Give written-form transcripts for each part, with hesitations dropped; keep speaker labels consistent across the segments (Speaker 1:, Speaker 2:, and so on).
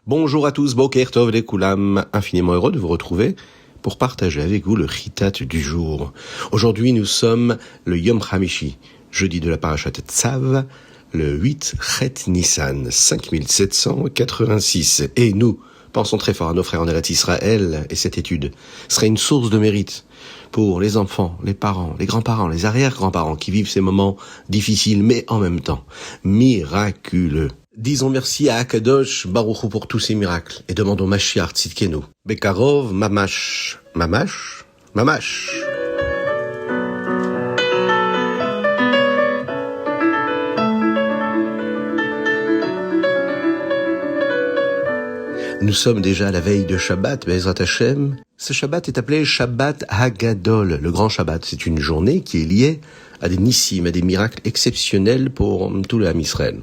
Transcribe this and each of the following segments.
Speaker 1: Bonjour à tous, Boker Tov les Koulam, infiniment heureux de vous retrouver pour partager avec vous le Chitat du jour. Aujourd'hui, nous sommes le Yom Hamishi, jeudi de la Parashat Tzav, le 8 Chet Nissan, 5786. Et nous pensons très fort à nos frères en Eretz Israël, et cette étude serait une source de mérite pour les enfants, les parents, les grands-parents, les arrière-grands-parents qui vivent ces moments difficiles, mais en même temps miraculeux. Disons merci à Akadosh Baruch Hu pour tous ces miracles et demandons Mashiach Tzidkenu. Bekarov Mamash. Mamash? Mamash. Nous sommes déjà à la veille de Shabbat, Be'ezrat Hashem. Ce Shabbat est appelé Shabbat Hagadol, le grand Shabbat. C'est une journée qui est liée à des nissim, à des miracles exceptionnels pour tout le Ham Israël.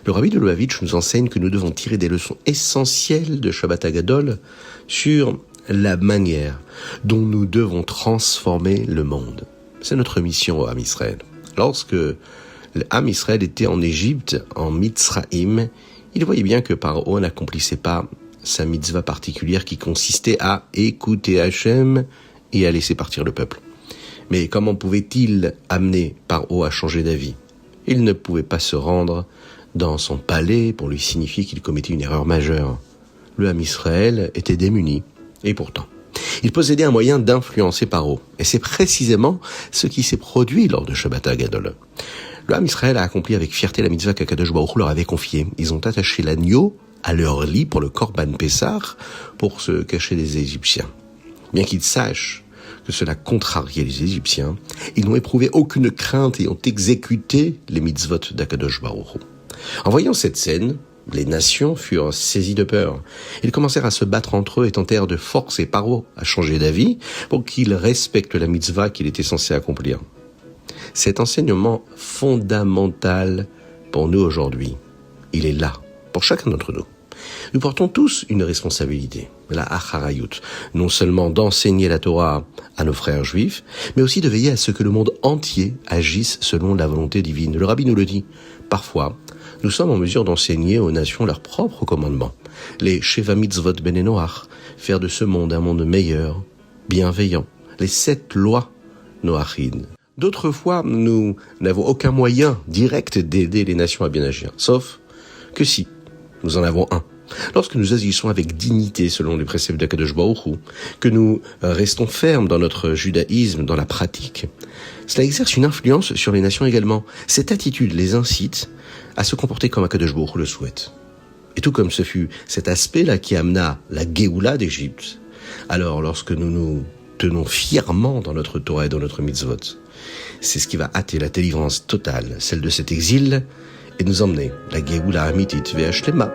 Speaker 1: Le Rabbi de Lubavitch nous enseigne que nous devons tirer des leçons essentielles de Shabbat Hagadol sur la manière dont nous devons transformer le monde. C'est notre mission au Ham Israël. Lorsque le Ham Israël était en Égypte, en Mitzraïm, il voyait bien que Paro n'accomplissait pas sa mitzvah particulière qui consistait à écouter Hachem et à laisser partir le peuple. Mais comment pouvait-il amener Paro à changer d'avis ? Il ne pouvait pas se rendre dans son palais pour lui signifier qu'il commettait une erreur majeure. Le Ham Israël était démuni, et pourtant, il possédait un moyen d'influencer Paro. Et c'est précisément ce qui s'est produit lors de Shabbat Hagadol. Le Ham Israël a accompli avec fierté la mitzvah qu'Akadosh Baruch Hu leur avait confiée. Ils ont attaché l'agneau à leur lit pour le Korban Pessah pour se cacher des Égyptiens. Bien qu'ils sachent que cela contrariait les Égyptiens, ils n'ont éprouvé aucune crainte et ont exécuté les mitzvot d'Akadosh Baruch Hu. En voyant cette scène, les nations furent saisies de peur. Ils commencèrent à se battre entre eux et tentèrent de forcer Paro à changer d'avis pour qu'il respecte la mitzvah qu'il était censé accomplir. Cet enseignement fondamental pour nous aujourd'hui, il est là, pour chacun d'entre nous. Nous portons tous une responsabilité, la acharayut, non seulement d'enseigner la Torah à nos frères juifs, mais aussi de veiller à ce que le monde entier agisse selon la volonté divine. Le Rabbi nous le dit, parfois, nous sommes en mesure d'enseigner aux nations leurs propres commandements. Les Sheva Mitzvot Ben Noach, faire de ce monde un monde meilleur, bienveillant. Les 7 lois Noachid. D'autres fois, nous n'avons aucun moyen direct d'aider les nations à bien agir. Sauf que si, nous en avons un. Lorsque nous agissons avec dignité selon les préceptes d'Akadosh Baruch Hu, que nous restons fermes dans notre judaïsme, dans la pratique, cela exerce une influence sur les nations également. Cette attitude les incite à se comporter comme Akadosh Baruch Hu le souhaite. Et tout comme ce fut cet aspect-là qui amena la Géoula d'Égypte, alors lorsque nous nous tenons fièrement dans notre Torah et dans notre mitzvot, c'est ce qui va hâter la délivrance totale, celle de cet exil, et nous emmener la Géoula Amitit Ve'ashlema.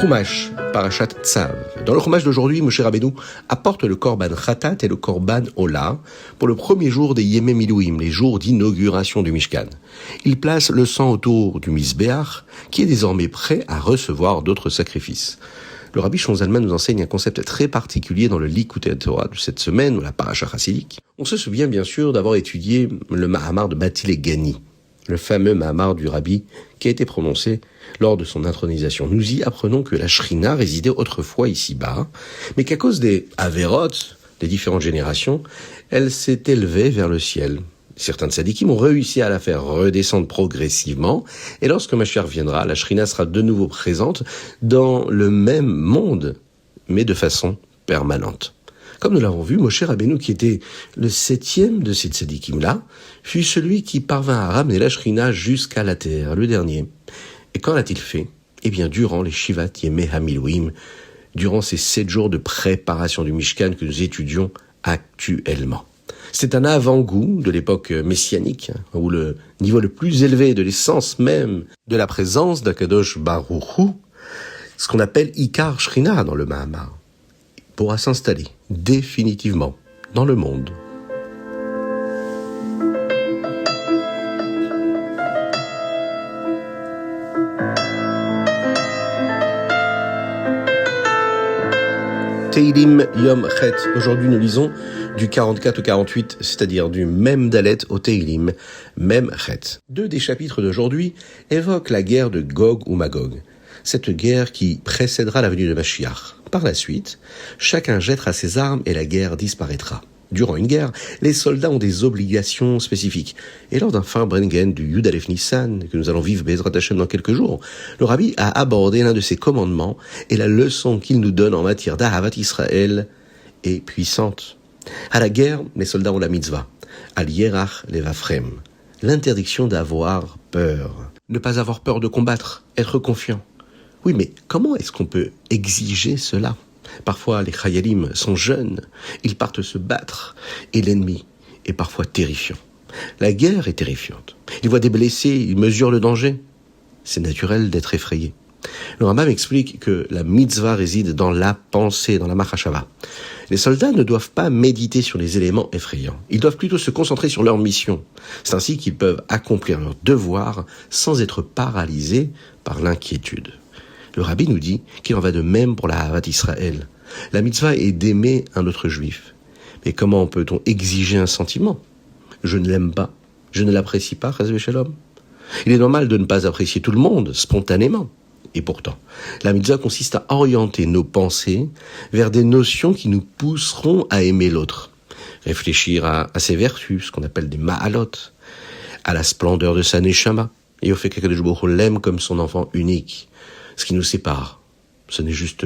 Speaker 1: Chumash, Parashat Tzav. Dans le Chumash d'aujourd'hui, Moshe Rabbeinu apporte le Korban Khatat et le Korban Ola pour le premier jour des Yemei Milouim, les jours d'inauguration du Mishkan. Il place le sang autour du Mizbeach, qui est désormais prêt à recevoir d'autres sacrifices. Le Rabbi Shimon Zalman nous enseigne un concept très particulier dans le Likutei Torah de cette semaine, ou la Parashat Chassidique. On se souvient bien sûr d'avoir étudié le Mahamar de Batil et Gani, le fameux Mahamar du Rabbi qui a été prononcé lors de son intronisation. Nous y apprenons que la Shrina résidait autrefois ici-bas, mais qu'à cause des Averot, des différentes générations, elle s'est élevée vers le ciel. Certains tzadikim ont réussi à la faire redescendre progressivement, et lorsque Mashiach viendra, la Shrina sera de nouveau présente dans le même monde, mais de façon permanente. Comme nous l'avons vu, Moshe Rabbeinu, qui était le 7e de ces tzadikim-là, fut celui qui parvint à ramener la Shrina jusqu'à la terre, le dernier. Et qu'en a-t-il fait ? Eh bien, durant les Shivat Yemei HaMilouim, durant ces 7 jours de préparation du Mishkan que nous étudions actuellement. C'est un avant-goût de l'époque messianique, où le niveau le plus élevé de l'essence même de la présence d'Akadosh Baruch Hu, ce qu'on appelle Ikar Shrina dans le Mahamar, pourra s'installer définitivement dans le monde. Teilim Yom Chet. Aujourd'hui, nous lisons du 44 au 48, c'est-à-dire du même Dalet au Teilim, même Chet. 2 des chapitres d'aujourd'hui évoquent la guerre de Gog ou Magog, cette guerre qui précédera la venue de Mashiach. Par la suite, chacun jettera ses armes et la guerre disparaîtra. Durant une guerre, les soldats ont des obligations spécifiques. Et lors d'un Farbrengen du Yud Aleph Nissan, que nous allons vivre Bezrat Hashem dans quelques jours, le Rabbi a abordé l'un de ses commandements et la leçon qu'il nous donne en matière d'Ahavat Israël est puissante. À la guerre, les soldats ont la mitzvah. Al Yerach Levafrem, l'interdiction d'avoir peur. Ne pas avoir peur de combattre, être confiant. Oui, mais comment est-ce qu'on peut exiger cela ? Parfois, les Chayalim sont jeunes, ils partent se battre, et l'ennemi est parfois terrifiant. La guerre est terrifiante. Ils voient des blessés, ils mesurent le danger. C'est naturel d'être effrayé. Le Rambam explique que la mitzvah réside dans la pensée, dans la machashava. Les soldats ne doivent pas méditer sur les éléments effrayants. Ils doivent plutôt se concentrer sur leur mission. C'est ainsi qu'ils peuvent accomplir leur devoir sans être paralysés par l'inquiétude. Le Rabbi nous dit qu'il en va de même pour la Ahavat Israël. La mitzvah est d'aimer un autre juif. Mais comment peut-on exiger un sentiment ? Je ne l'aime pas, je ne l'apprécie pas, chas v'shalom. Il est normal de ne pas apprécier tout le monde, spontanément. Et pourtant, la mitzvah consiste à orienter nos pensées vers des notions qui nous pousseront à aimer l'autre. Réfléchir à ses vertus, ce qu'on appelle des ma'alot, à la splendeur de sa neshama, et au fait qu'Akadosh Baruch Hu l'aime comme son enfant unique. Ce qui nous sépare, ce n'est juste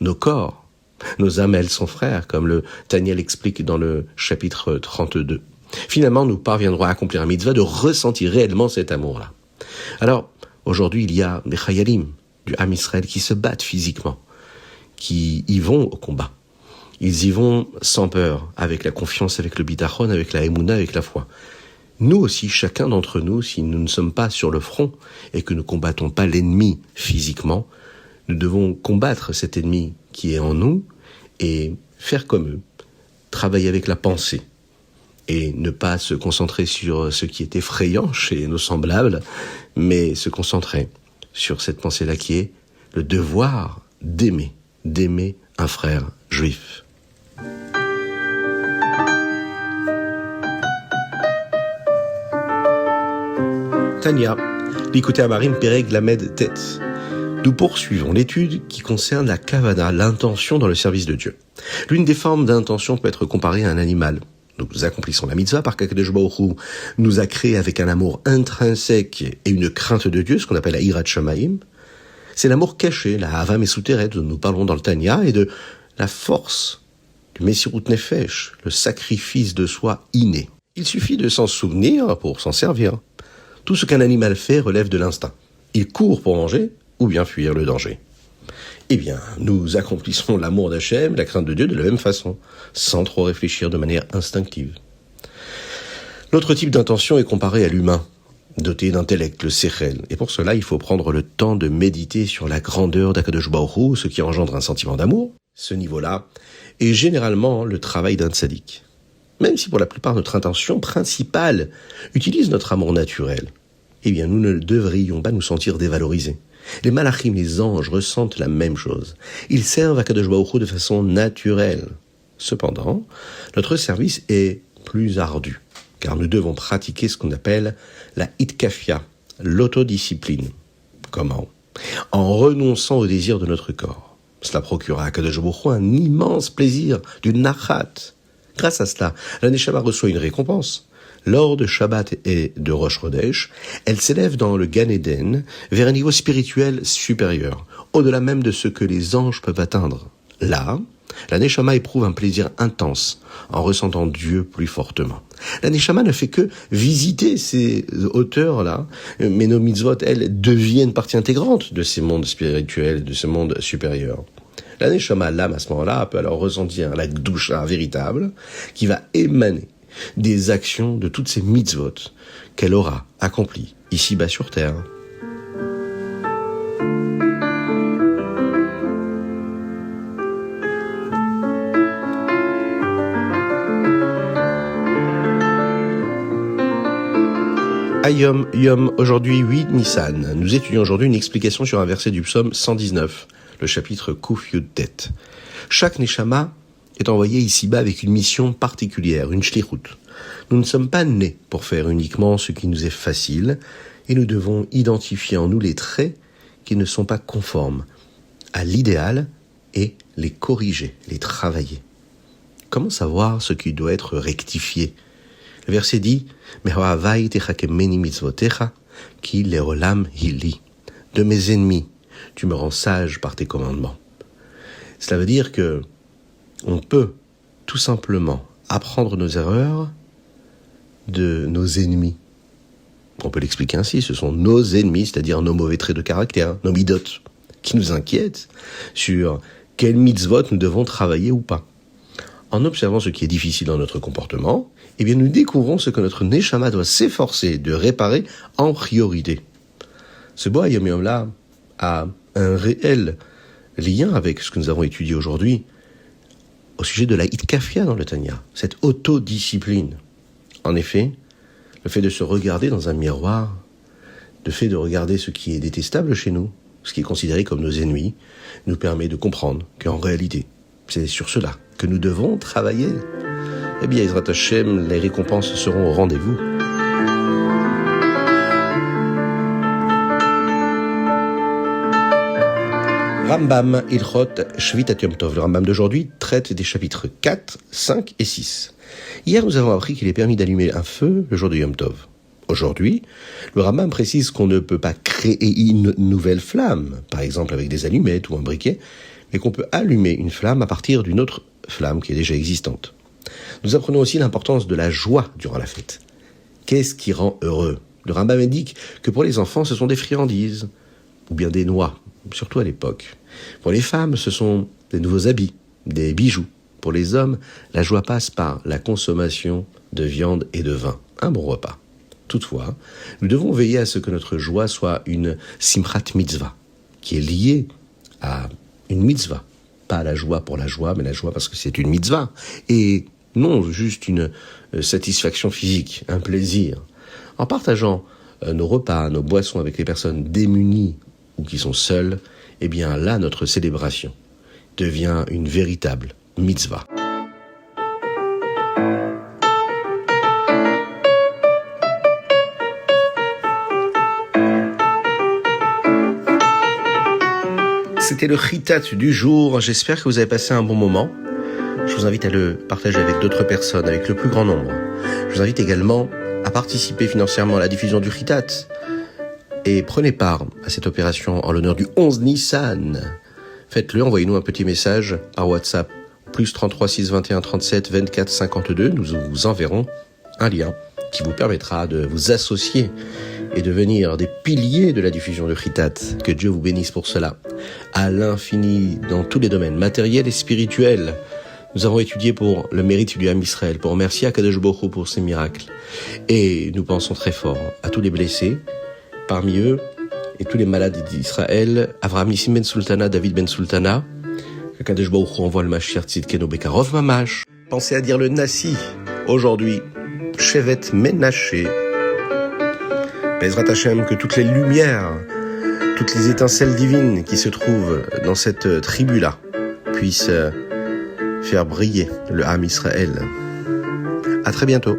Speaker 1: nos corps. Nos âmes, elles sont frères, comme le Tanya l'explique dans le chapitre 32. Finalement, nous parviendrons à accomplir un mitzvah de ressentir réellement cet amour-là. Alors, aujourd'hui, il y a des chayalim du Ham Israël qui se battent physiquement, qui y vont au combat. Ils y vont sans peur, avec la confiance, avec le bitachon, avec la émouna, avec la foi. Nous aussi, chacun d'entre nous, si nous ne sommes pas sur le front et que nous ne combattons pas l'ennemi physiquement, nous devons combattre cet ennemi qui est en nous et faire comme eux, travailler avec la pensée et ne pas se concentrer sur ce qui est effrayant chez nos semblables, mais se concentrer sur cette pensée-là qui est le devoir d'aimer un frère juif. Tania, l'écouter Amarim Pereg Lamed Tet. Nous poursuivons l'étude qui concerne la kavana, l'intention dans le service de Dieu. L'une des formes d'intention peut être comparée à un animal. Nous accomplissons la mitzvah par qu'Akadosh Baruch Hu nous a créés avec un amour intrinsèque et une crainte de Dieu, ce qu'on appelle la hirat shamayim. C'est l'amour caché, la hava mesuteret, dont nous parlons dans le Tanya, et de la force du Messirut Nefesh, le sacrifice de soi inné. Il suffit de s'en souvenir pour s'en servir. Tout ce qu'un animal fait relève de l'instinct. Il court pour manger ou bien fuir le danger. Eh bien, nous accomplissons l'amour d'Hachem, la crainte de Dieu de la même façon, sans trop réfléchir de manière instinctive. L'autre type d'intention est comparé à l'humain, doté d'intellect, le sechel. Et pour cela, il faut prendre le temps de méditer sur la grandeur d'Akadosh Baruch Hu, ce qui engendre un sentiment d'amour. Ce niveau-là est généralement le travail d'un tzaddik. Même si pour la plupart notre intention principale utilise notre amour naturel, eh bien nous ne devrions pas nous sentir dévalorisés. Les malachim, les anges, ressentent la même chose. Ils servent à Kadosh Baruch Hu de façon naturelle. Cependant, notre service est plus ardu, car nous devons pratiquer ce qu'on appelle la hitkafia, l'autodiscipline. Comment ? En renonçant au désir de notre corps. Cela procurera à Kadosh Baruch Hu un immense plaisir, du nachat. Grâce à cela, la Neshama reçoit une récompense. Lors de Shabbat et de Rosh Chodesh, elle s'élève dans le Gan Eden vers un niveau spirituel supérieur, au-delà même de ce que les anges peuvent atteindre. Là, la Neshama éprouve un plaisir intense en ressentant Dieu plus fortement. La Neshama ne fait que visiter ces hauteurs-là, mais nos mitzvot, elles, deviennent partie intégrante de ces mondes spirituels, de ce monde supérieur. La Neshama, l'âme, à ce moment-là, peut alors ressentir la Gdusha véritable qui va émaner des actions de toutes ces mitzvot qu'elle aura accomplies ici-bas sur terre. Ayom Yom, aujourd'hui 8 Nissan. Nous étudions aujourd'hui une explication sur un verset du psaume 119, le chapitre Kuf Yud Tet. Chaque Neshama est envoyé ici-bas avec une mission particulière, une shlichut. Nous ne sommes pas nés pour faire uniquement ce qui nous est facile, et nous devons identifier en nous les traits qui ne sont pas conformes à l'idéal et les corriger, les travailler. Comment savoir ce qui doit être rectifié? Le verset dit « Mehoavai techakemeni mitzvotecha ki leolam hili » de mes ennemis, tu me rends sage par tes commandements. Cela veut dire que on peut tout simplement apprendre nos erreurs de nos ennemis. On peut l'expliquer ainsi, ce sont nos ennemis, c'est-à-dire nos mauvais traits de caractère, nos midotes, qui nous inquiètent sur quel mitzvot nous devons travailler ou pas. En observant ce qui est difficile dans notre comportement, eh bien nous découvrons ce que notre neshama doit s'efforcer de réparer en priorité. Ce Boa Yom Yom-là a un réel lien avec ce que nous avons étudié aujourd'hui au sujet de la Hitkafia dans le Tanya, cette autodiscipline. En effet, le fait de se regarder dans un miroir, le fait de regarder ce qui est détestable chez nous, ce qui est considéré comme nos ennemis, nous permet de comprendre qu'en réalité, c'est sur cela que nous devons travailler. Eh bien, Ezrat Hashem, les récompenses seront au rendez-vous. Rambam Ilchot Shvitat Yom Tov. Le Rambam d'aujourd'hui traite des chapitres 4, 5 et 6. Hier, nous avons appris qu'il est permis d'allumer un feu le jour de Yom Tov. Aujourd'hui, le Rambam précise qu'on ne peut pas créer une nouvelle flamme, par exemple avec des allumettes ou un briquet, mais qu'on peut allumer une flamme à partir d'une autre flamme qui est déjà existante. Nous apprenons aussi l'importance de la joie durant la fête. Qu'est-ce qui rend heureux? Le Rambam indique que pour les enfants, ce sont des friandises, ou bien des noix, surtout à l'époque. Pour les femmes, ce sont des nouveaux habits, des bijoux. Pour les hommes, la joie passe par la consommation de viande et de vin, un bon repas. Toutefois, nous devons veiller à ce que notre joie soit une simchat mitzvah, qui est liée à une mitzvah. Pas la joie pour la joie, mais la joie parce que c'est une mitzvah. Et non juste une satisfaction physique, un plaisir. En partageant nos repas, nos boissons avec les personnes démunies ou qui sont seules, eh bien là, notre célébration devient une véritable mitzvah. C'était le chitat du jour. J'espère que vous avez passé un bon moment. Je vous invite à le partager avec d'autres personnes, avec le plus grand nombre. Je vous invite également à participer financièrement à la diffusion du chitat. Et prenez part à cette opération en l'honneur du 11 Nissan. Faites-le, envoyez-nous un petit message par WhatsApp, plus 33 6 21 37 24 52. Nous vous enverrons un lien qui vous permettra de vous associer et devenir des piliers de la diffusion de Chitat. Que Dieu vous bénisse pour cela. À l'infini, dans tous les domaines, matériels et spirituels. Nous avons étudié pour le mérite du Ham Israël, pour remercier Akadosh Baruch Hu pour ses miracles. Et nous pensons très fort à tous les blessés, parmi eux, et tous les malades d'Israël, Avraham Nissim Ben Sultana, David Ben Sultana, Akadosh Baruch Hu envoie le Mashiach Tzidkenu Bekarov Mamash. Pensez à dire le Nassi, aujourd'hui, Shevet Menaché. Bezrat Hashem, que toutes les lumières, toutes les étincelles divines qui se trouvent dans cette tribu-là puissent faire briller le Ham Israël. À très bientôt.